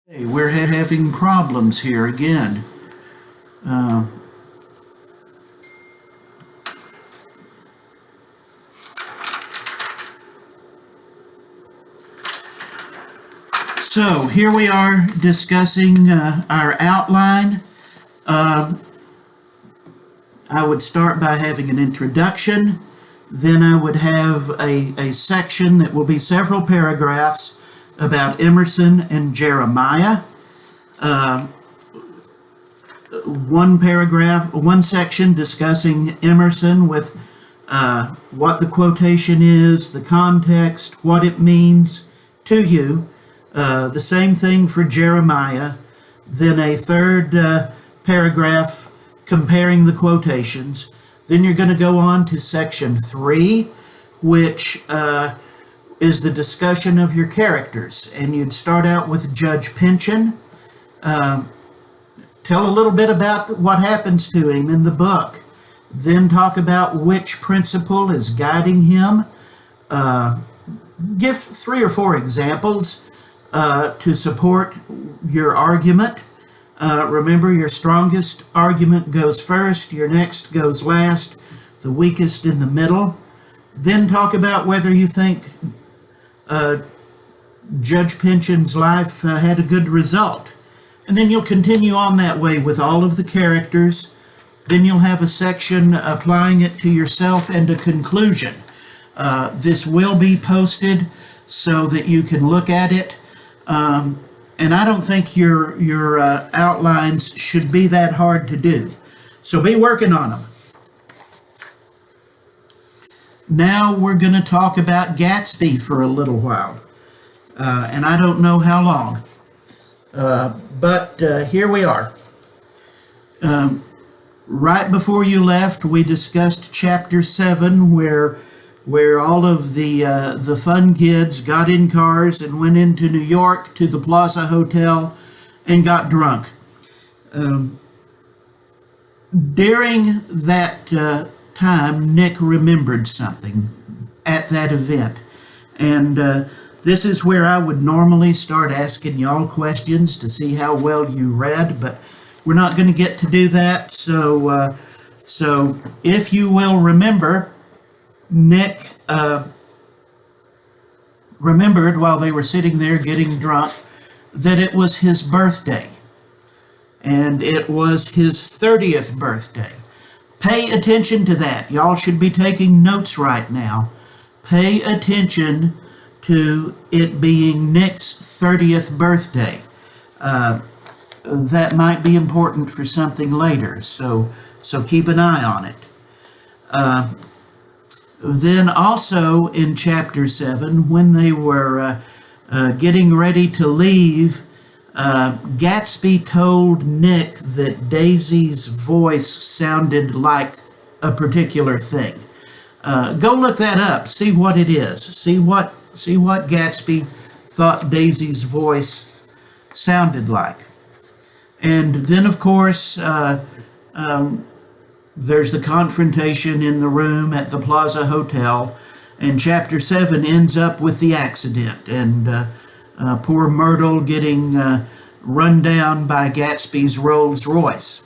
Hey, we're having problems here again. Uh, so here we are discussing our outline. Uh, I would start by having an introduction. Then I would have a section that will be several paragraphs about Emerson and Jeremiah. Uh, one section discussing Emerson with what the quotation is, the context, what it means to you. The same thing for Jeremiah. Then a third paragraph comparing the quotations. Then you're going to go on to section 3, which is the discussion of your characters. And you'd start out with Judge Pynchon. Tell a little bit about what happens to him in the book. Then talk about which principle is guiding him. Give 3 or 4 examples to support your argument. Remember, your strongest argument goes first, your next goes last, the weakest in the middle. Then talk about whether you think Judge Pynchon's life had a good result. And then you'll continue on that way with all of the characters. Then you'll have a section applying it to yourself and a conclusion. This will be posted so that you can look at it. And I don't think your outlines should be that hard to do. So be working on them. Now we're going to talk about Gatsby for a little while. And I don't know how long. But here we are. Right before you left, we discussed chapter 7, where all of the fun kids got in cars and went into New York to the Plaza Hotel and got drunk. During that time, Nick remembered something at that event. And this is where I would normally start asking y'all questions to see how well you read, but we're not going to get to do that. So if you will remember, Nick remembered while they were sitting there getting drunk that it was his birthday. And it was his 30th birthday. Pay attention to that. Y'all should be taking notes right now. Pay attention to it being Nick's 30th birthday. That might be important for something later, so keep an eye on it. Then also in chapter 7, when they were getting ready to leave, Gatsby told Nick that Daisy's voice sounded like a particular thing. Go look that up, see what it is, see what Gatsby thought Daisy's voice sounded like. And then, of course, there's the confrontation in the room at the Plaza Hotel, and chapter 7 ends up with the accident, and poor Myrtle getting run down by Gatsby's Rolls Royce.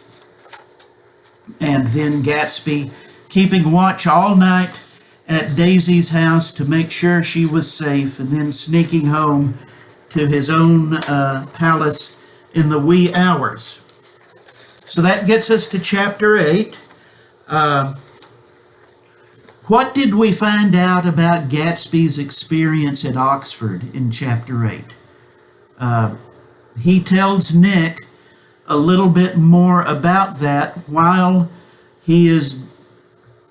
And then Gatsby keeping watch all night at Daisy's house to make sure she was safe, and then sneaking home to his own palace in the wee hours. So that gets us to chapter 8. What did we find out about Gatsby's experience at Oxford in chapter 8? He tells Nick a little bit more about that while he is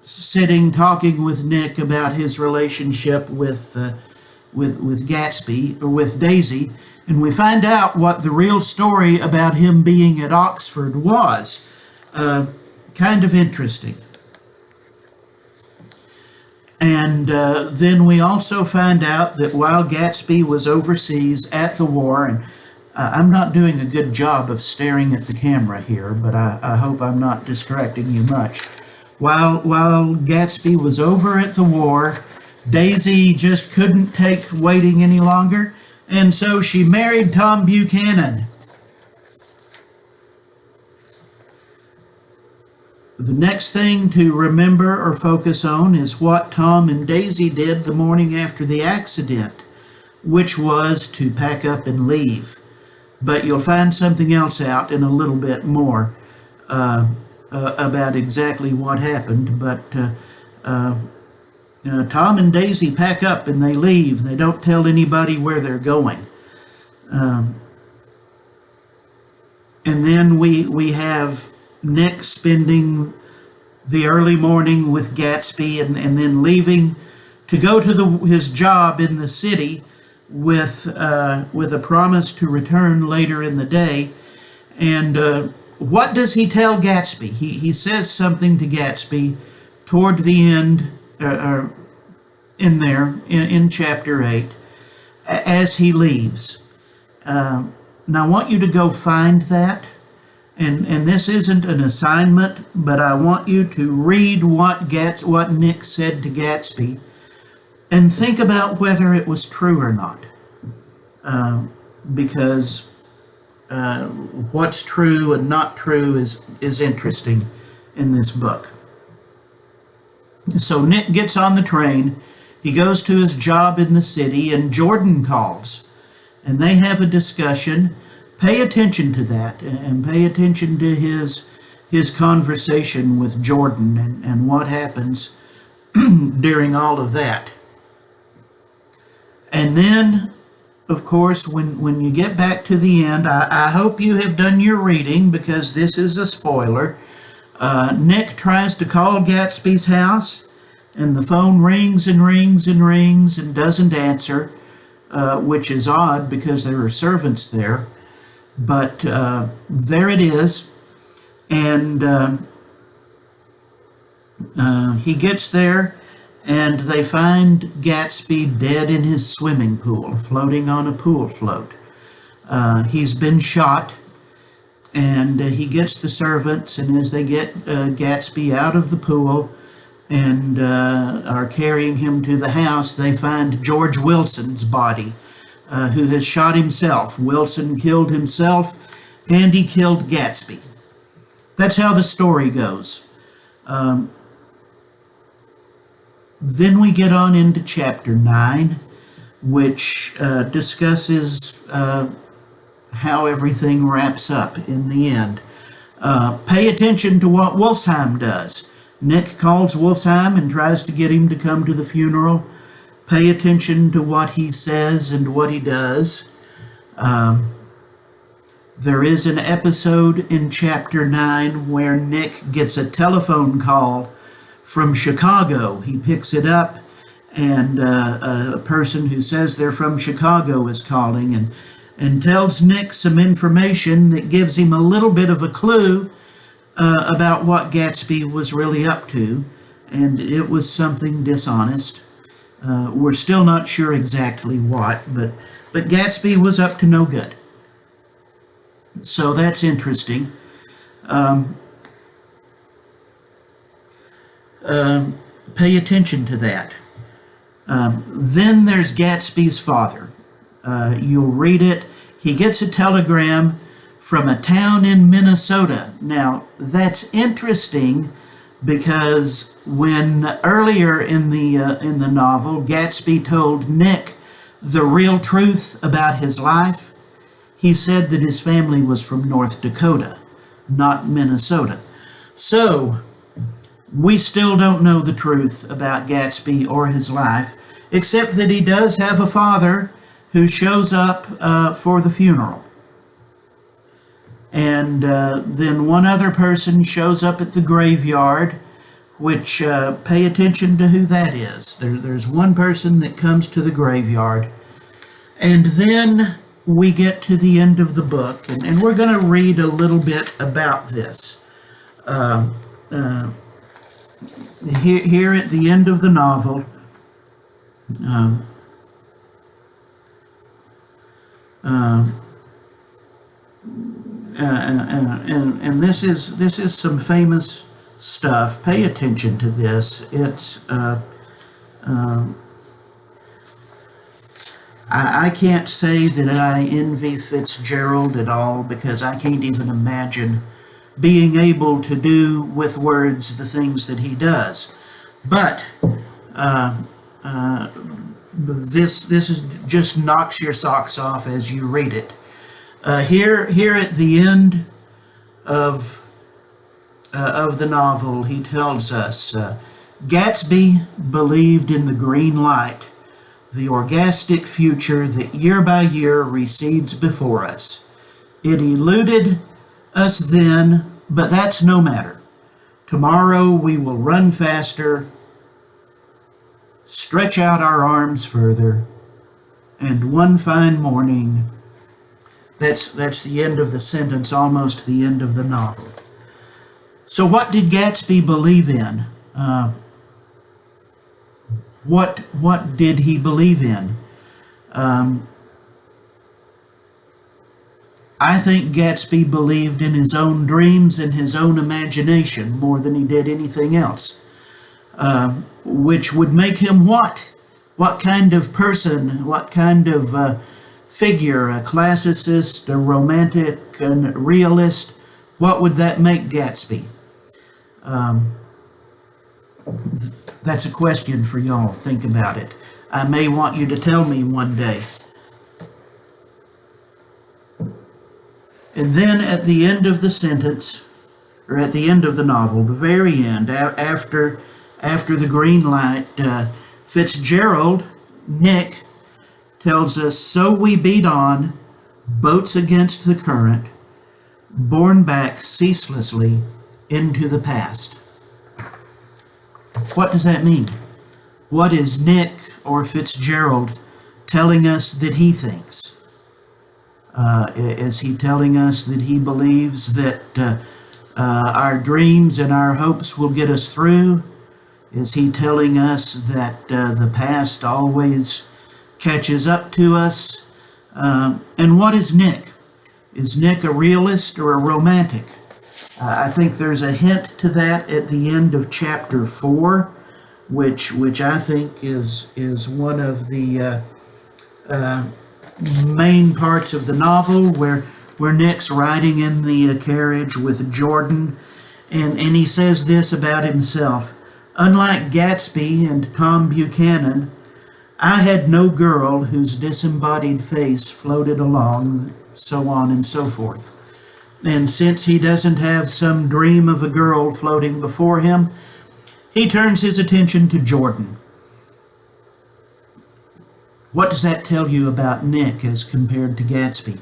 sitting talking with Nick about his relationship with Gatsby, or with Daisy, and we find out what the real story about him being at Oxford was. Kind of interesting. And then we also find out that while Gatsby was overseas at the war, and I'm not doing a good job of staring at the camera here, but I hope I'm not distracting you much. While Gatsby was over at the war, Daisy just couldn't take waiting any longer, And so she married Tom Buchanan. The next thing to remember or focus on is what Tom and Daisy did the morning after the accident, which was to pack up and leave. But you'll find something else out in a little bit more about exactly what happened. But Tom and Daisy pack up and they leave. They don't tell anybody where they're going. And then we have Nick spending the early morning with Gatsby and then leaving to go to his job in the city with a promise to return later in the day. And what does he tell Gatsby? He says something to Gatsby toward the end, in chapter 8, as he leaves. Now I want you to go find that. And this isn't an assignment, but I want you to read what Nick said to Gatsby and think about whether it was true or not. Because what's true and not true is interesting in this book. So Nick gets on the train, he goes to his job in the city, and Jordan calls. And they have a discussion. Pay attention to that, and pay attention to his conversation with Jordan and what happens during all of that. And then, of course, when you get back to the end, I hope you have done your reading, because this is a spoiler. Nick tries to call Gatsby's house, and the phone rings and rings and rings and doesn't answer, which is odd because there are servants there. But there it is, and he gets there, and they find Gatsby dead in his swimming pool, floating on a pool float. He's been shot, and he gets the servants, and as they get Gatsby out of the pool and are carrying him to the house, they find George Wilson's body. Who has shot himself. Wilson killed himself, and he killed Gatsby. That's how the story goes. Then we get on into chapter 9, which discusses how everything wraps up in the end. Pay attention to what Wolfsheim does. Nick calls Wolfsheim and tries to get him to come to the funeral. Pay attention to what he says and what he does. There is an episode in chapter 9 where Nick gets a telephone call from Chicago. He picks it up, and a person who says they're from Chicago is calling and tells Nick some information that gives him a little bit of a clue about what Gatsby was really up to, and it was something dishonest. We're still not sure exactly what, but Gatsby was up to no good. So that's interesting. Pay attention to that. Then there's Gatsby's father. You'll read it. He gets a telegram from a town in Minnesota. Now, that's interesting, because when earlier in the novel, Gatsby told Nick the real truth about his life, he said that his family was from North Dakota, not Minnesota. So, we still don't know the truth about Gatsby or his life, except that he does have a father who shows up for the funeral. And then one other person shows up at the graveyard, which pay attention to who that is. There's one person that comes to the graveyard. And then we get to the end of the book, and we're going to read a little bit about this. Here at the end of the novel, and this is some famous stuff. Pay attention to this. It's I can't say that I envy Fitzgerald at all, because I can't even imagine being able to do with words the things that he does. But this is just knocks your socks off as you read it. Here at the end of the novel, he tells us, Gatsby believed in the green light, the orgastic future that year by year recedes before us. It eluded us then, but that's no matter. Tomorrow we will run faster, stretch out our arms further, and one fine morning, that's the end of the sentence, almost the end of the novel. So what did Gatsby believe in? What did he believe in? I think Gatsby believed in his own dreams and his own imagination more than he did anything else, which would make him what? What kind of person, what kind of figure, a classicist, a romantic, a realist? What would that make Gatsby? That's a question for y'all. Think about it. I may want you to tell me one day. And then at the end of the sentence, or at the end of the novel, the very end, after the green light, Fitzgerald, Nick, tells us, so we beat on, boats against the current, borne back ceaselessly into the past. What does that mean? What is Nick or Fitzgerald telling us that he thinks? Is he telling us that he believes that our dreams and our hopes will get us through? Is he telling us that the past always catches up to us? And what is Nick? Is Nick a realist or a romantic? I think there's a hint to that at the end of chapter 4, which I think is one of the main parts of the novel, where Nick's riding in the carriage with Jordan, and he says this about himself: unlike Gatsby and Tom Buchanan, I had no girl whose disembodied face floated along, so on and so forth. And since he doesn't have some dream of a girl floating before him, he turns his attention to Jordan. What does that tell you about Nick as compared to Gatsby?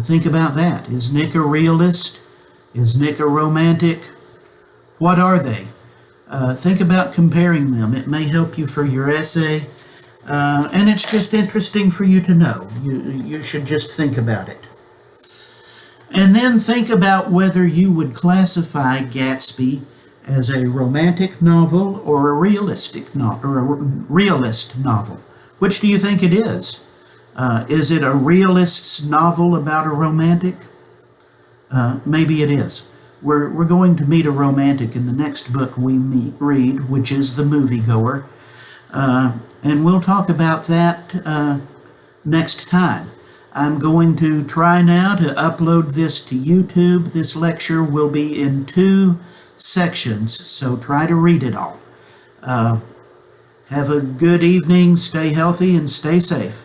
Think about that. Is Nick a realist? Is Nick a romantic? What are they? Think about comparing them. It may help you for your essay, and it's just interesting for you to know. You should just think about it. And then think about whether you would classify Gatsby as a romantic novel or a realistic novel, or a realist novel. Which do you think it is? Is it a realist's novel about a romantic? Maybe it is. We're going to meet a romantic in the next book we read, which is The Moviegoer. And we'll talk about that next time. I'm going to try now to upload this to YouTube. This lecture will be in 2 sections, so try to read it all. Have a good evening, stay healthy, and stay safe.